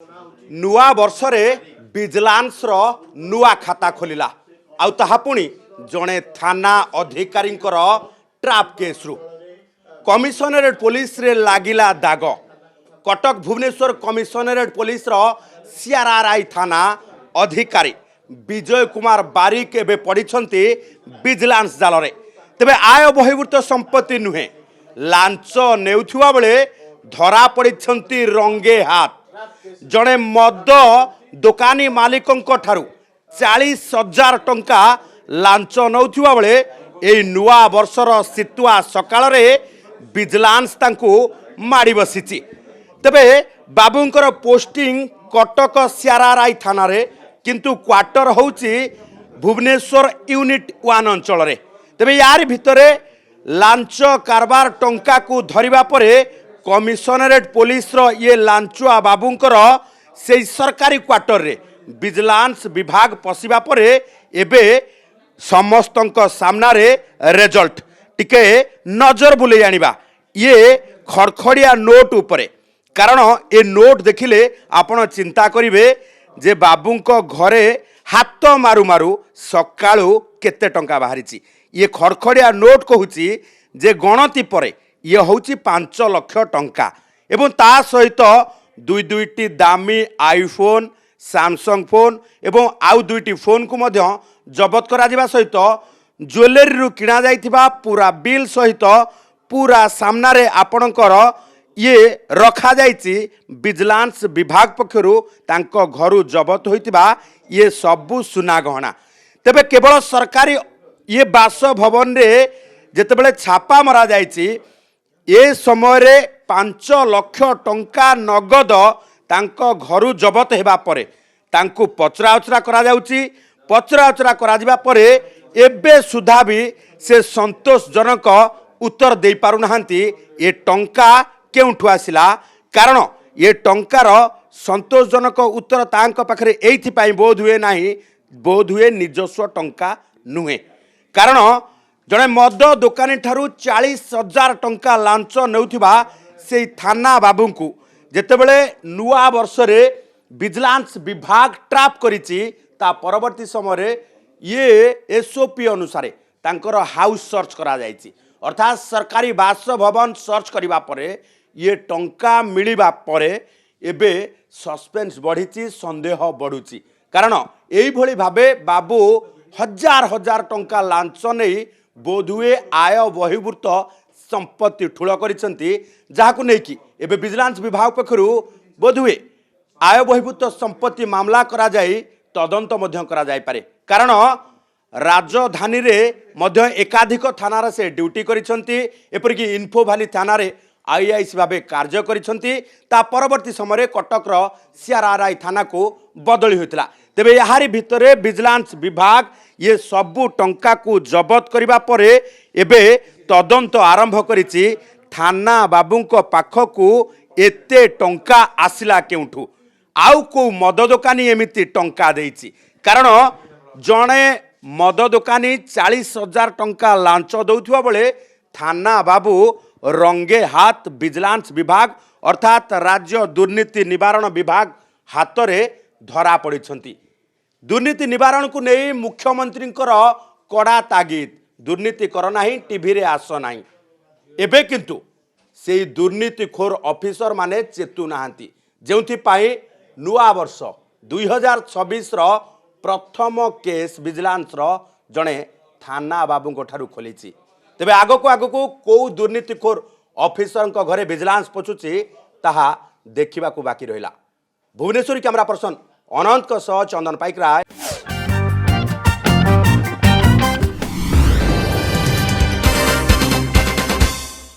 नुआ वर्ष रे विजिलेंस रो नुआ खाता खोलिला आउ ताहा पुणी जणे थाना अधिकारी ट्राप केस रु कमिशनरेट पुलिस रे लागिला दाग। कटक भुवनेश्वर कमिशनरेट पुलिस रो सीआरआरआई थाना अधिकारी विजय कुमार बारिक एबे पड़िछंती विजिलेंस जाल रे। तेबे आय बहिर्भूत संपत्ति नुहे लांच नेउथुवा बेले धरा पड़िछंती रंगे हाथ। जड़े मद दुकानी मालिकों ठारू 40,000 टंका लांच नौथुवा बेले एई नुआ वर्षर सितुआ सकाळ रे विजिलेंस तांकू माड़ी बसिची। तेबे बाबूंकर पोस्टिंग कटक सीआरआरआई थाना रे किंतु क्वार्टर होउची भुवनेश्वर यूनिट 1 अंचल रे। तेबे यार भितरे लांच कारबार टंका को धरिबा परे कमिशनरेट पुलिस रो ये लांचुआ बाबूंकर से सरकारी क्वार्टर रे विजिलेंस विभाग पशिबा परे एबे समस्तंक सामना रे रिजल्ट टिके नजर बुले जानिबा ये खड़खड़िया नोट उपरे। कारण ए नोट देखिले आपण चिंता करिवे जे बाबूंको घरे हाथ मारू मारू सकाळू केते टंका बाहरिची। ये खड़खड़िया नोट कहूची जे गणति परे ये होची 5 लाख टंका एवं ता सहित दुईटी दामी आईफोन सैमसंग फोन एवं आउ दुईटी फोन को मध्य जबत करा जिबा सहित ज्वेलरी रु किना जाइथिबा पूरा बिल सहित पूरा सामना रे आपणकर ये रखा जाइछि। विजिलेंस विभाग पक्षरु तांको घरु जबत होइतिबा ये सबु सुना गहना। तेबे केवल सरकारी ये बासभवन रे जेतेबेले छापा मरा जाइछि ए समय रे 5 लाख टंका नगद तांको घरु जबत हेबा परे तांकू पचराउचरा करा जाउछि। पचराउचरा करा जिबा परे एबे सुधा भी से संतोषजनक उत्तर दे पारु नाहंती ए टंका केउठु आसिला। कारण ये टंकार संतोषजनक उत्तर तांको पाखरे एइथि पई बोध हुए नाही, बोध हुए निजस्व टंका नुहे। कारण जड़े मद दुकानी ठारू 40,000 टंका लांच नेउथिबा से थाना बाबू को जेतेबेले नुआ वर्ष रे विजिलेंस विभाग ट्राप करिछि ता परवर्ती समय रे ये एसओपी अनुसार तांकर हाउस सर्च करा जाइछि। अर्थात सरकारी बासभवन सर्च करिबा परे ये टंका मिलिबा परे एबे सस्पेंस बढ़िछि, संदेह बढ़ुछि। कारण एई भली भाबे बाबू हजार हजार टंका लांच नहीं बोधुए आय बहिर्भूत संपत्ति ठूल करिसेंती जाहाकु नेकी एबे विजिलेंस विभाग पक्षरु बोधुए आय बहिर्भूत संपत्ति मामला करा जाई तदंत मध्य करा जाई पारे। कारण राजधानी रे मध्य एकाधिक थाना रे से ड्यूटी करिसेंती एपरिकी इन्फो भैली थाना रे आईआईसी भाबे कार्य करिसेंती। ता परवर्ती समय कटक रो सीआरआरआई थाना को बदली होइतला। तेबे याहारी भितरे विजिलेंस विभाग ये सबु टंका को जबत करिबा परे एबे तदंत आरंभ करिछि थाना बाबूंको पाखकू एते टंका आसिला केउठू आउ को मद दुकानी एमिति टंका देइछि। कारण जणे मद दुकानी 40,000 टंका लांच दउथुवा बेले थाना बाबू रंगे हाथ विजिलेंस विभाग अर्थात राज्य दुर्नीति निवारण विभाग हाथ रे धरा पड़िछंती। दुर्नीति निवारण को नहीं मुख्यमंत्री कड़ा तागिद दुर्नीति कर नाही टीवी रे आस नाही। एबे किंतु से दुर्नीतिखोर ऑफिसर माने चेतु नाहांती जेउथि पाई नुआ वर्ष 2026 रो प्रथम केस विजिलेंस रो जणे थाना बाबूंको ठारू खोलिछि। तेबे आगको को दुर्नीतिखोर ऑफिसर घरे विजिलेंस पछुछि ताहा देखिबा को बाकी रहिला। भुवनेश्वरी कैमरा पर्सन अनंत चंदन पाइक राय।